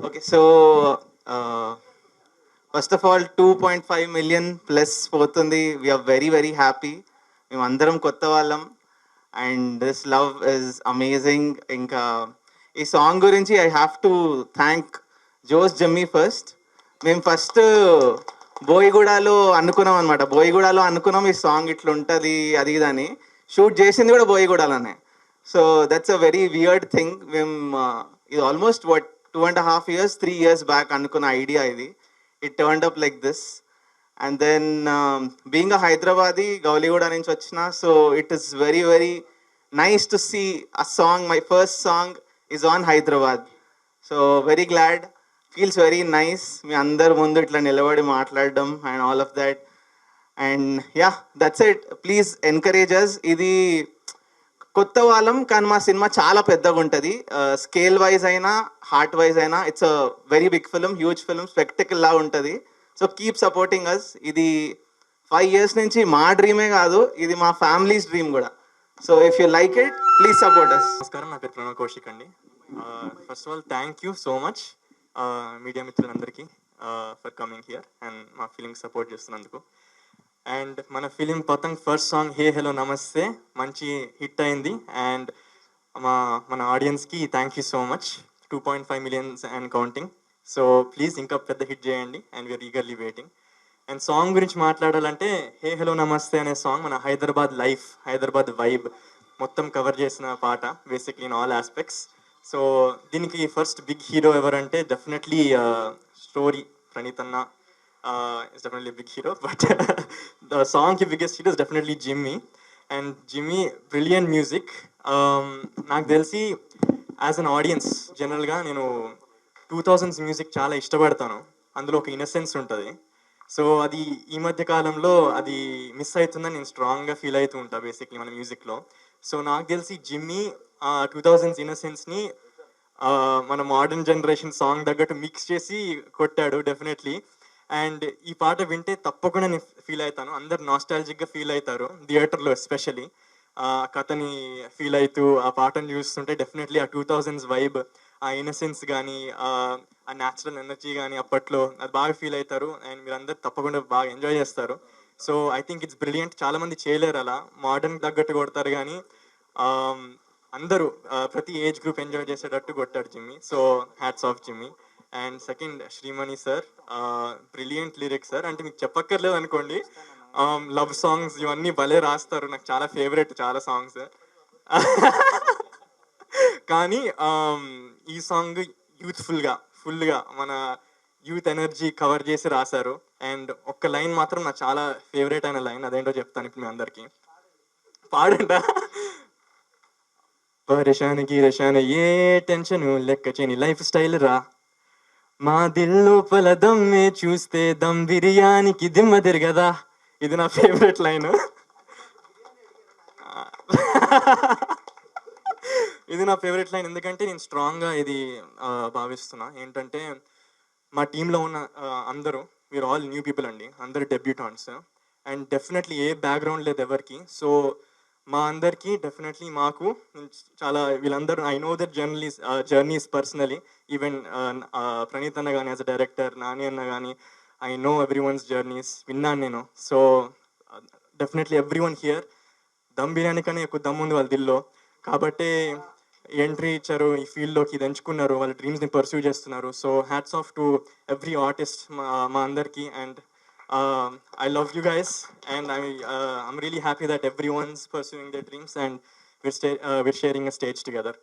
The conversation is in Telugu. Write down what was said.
Okay, so first of all, 2.5 million plus పోతుంది. We are very very happy. మేము అందరం కొత్త వాళ్ళం and this love is amazing. ఇంకా ఈ సాంగ్ గురించి I have to thank Jos Jammy first. మేము ఫస్ట్ బోయిగూడలో అనుకున్నాం అనమాట. బోయిగూడలో అనుకున్నాం ఈ సాంగ్ ఇట్లా ఉంటుంది అది ఇది అని. షూట్ చేసింది కూడా బోయిగూడలోనే. So that's a very weird thing. మేము ఇది ఆల్మోస్ట్ 2.5 years 3 years బ్యాక్ అనుకున్న ఐడియా ఇది. It turned up like this. And then being a Hyderabadi, Gowliguda నుంచి వచ్చిన, so it is very very nice to see a song. My first song is on Hyderabad. So very glad, feels very nice మీ అందరి ముందు ఇట్లా నిలబడి మాట్లాడడం and all of that. And yeah, that's it. Please encourage us. ఇది కొత్త వాళ్ళం కానీ మా సినిమా చాలా పెద్దగా ఉంటుంది. స్కేల్ వైజ్ అయినా హార్ట్ వైజ్ అయినా it's a very big film, huge film, spectacle లా ఉంటుంది. So keep supporting us. ఇది 5 years నుంచి మా డ్రీమే కాదు, ఇది మా ఫ్యామిలీస్ డ్రీమ్ కూడా. So if you like it, please support us. నమస్కారం, నా పేరు ప్రణవ్ కౌశిక్ అండి. First of all thank you so much media మిత్రులందరికీ ఫర్ కమింగ్ హియర్ అండ్ మా ఫిలిం సపోర్ట్ చేస్తున్నందుకు. అండ్ మన film Patang first song hey hello namaste మంచి హిట్ అయింది. అండ్ మన ఆడియన్స్కి thank you so much. 2.5 million and counting. So please ఇంకా పెద్ద హిట్ చేయండి and we are eagerly waiting. And song గురించి మాట్లాడాలంటే హే హలో నమస్తే అనే సాంగ్ మన హైదరాబాద్ లైఫ్, హైదరాబాద్ వైబ్ మొత్తం కవర్ చేసిన పాట, basically in all aspects. So దీనికి ఫస్ట్ బిగ్ హీరో ఎవరంటే డెఫినెట్లీ స్టోరీ ప్రణీత్ అన్న is definitely a big hero, but the song ki biggest hero is definitely Jimmy. And Jimmy, brilliant music. నాకు తెలిసి యాజ్ అన్ ఆడియన్స్ జనరల్గా నేను 2000s మ్యూజిక్ చాలా ఇష్టపడతాను. అందులో ఒక ఇన్నసెన్స్ ఉంటుంది. సో అది ఈ మధ్య కాలంలో అది మిస్ అవుతుందని నేను స్ట్రాంగ్గా ఫీల్ అవుతూ ఉంటాను బేసిక్లీ మన మ్యూజిక్లో. సో నాకు తెలిసి జిమ్మీ 2000s ఇన్నసెన్స్ని మన మోడర్న్ జనరేషన్ సాంగ్ తగ్గట్టు మిక్స్ చేసి కొట్టాడు డెఫినెట్లీ. అండ్ ఈ పాట వింటే తప్పకుండా నేను ఫీల్ అవుతాను. అందరు నాస్టాలజిక్గా ఫీల్ అవుతారు థియేటర్లో ఎస్పెషలీ. కథని ఫీల్ అవుతూ ఆ పాటను చూస్తుంటే డెఫినెట్లీ ఆ 2000s వైబ్, ఆ ఇన్నసెన్స్ కానీ ఆ న్యాచురల్ ఎనర్జీ కానీ అప్పట్లో అది బాగా ఫీల్ అవుతారు. అండ్ మీరు అందరు తప్పకుండా బాగా ఎంజాయ్ చేస్తారు. So I think it's brilliant. చాలామంది చేయలేరు అలా, మోడర్న్ తగ్గట్టు కొడతారు కానీ అందరూ ప్రతి ఏజ్ గ్రూప్ ఎంజాయ్ చేసేటట్టు కొట్టాడు Jimmy. So hats off Jimmy. And second Shreemani sir, brilliant lyrics sir. అంటే మీకు చెప్పక్కర్లేదు అనుకోండి, లవ్ సాంగ్స్ ఇవన్నీ భలే రాస్తారు. నాకు చాలా ఫేవరెట్ చాలా సాంగ్స్. కానీ ఈ సాంగ్ యూత్ఫుల్గా ఫుల్గా మన యూత్ ఎనర్జీ కవర్ చేసి రాశారు. అండ్ ఒక్క లైన్ మాత్రం నాకు చాలా ఫేవరెట్ అయిన లైన్, అదేంటో చెప్తాను ఇప్పుడు మీ అందరికీ. పాడంట. పరేషానికి రేషాన్ ఏ టెన్షన్ లెక్క చేయని లైఫ్ స్టైల్ రా, మా దిల్లోపల దమ్మే చూస్తే దమ్ బిర్యానీకి దిమ్మ తిరగదా. ఇది నా ఫేవరెట్ లైన్. ఇది నా ఫేవరెట్ లైన్ ఎందుకంటే నేను స్ట్రాంగ్గా ఇది భావిస్తున్నా. ఏంటంటే మా టీంలో ఉన్న అందరూ వీఆర్ ఆల్ న్యూ పీపుల్ అండి, అందరు డెబ్యూటాంట్స్. అండ్ డెఫినెట్లీ ఏ బ్యాక్గ్రౌండ్ లేదు ఎవరికి. సో మా అందరికీ డెఫినెట్లీ మాకు చాలా వీళ్ళందరూ I know that journeys personally. Even Praneeth అన్న కానీ యాజ్ అ డైరెక్టర్, నాని అన్న కానీ, I know everyone's journeys విన్నాను నేను. So definitely everyone here dum biryani కానీ ఎక్కువ దమ్ ఉంది వాళ్ళ దిల్లో. కాబట్టి ఎంట్రీ ఇచ్చారు ఈ ఫీల్డ్లోకి, ఇది ఎంచుకున్నారు, వాళ్ళ డ్రీమ్స్ని పర్సూ చేస్తున్నారు. So hats off to every artist మా అందరికీ. And I love you guys, and I'm really happy that everyone's pursuing their dreams and we're sharing a stage together.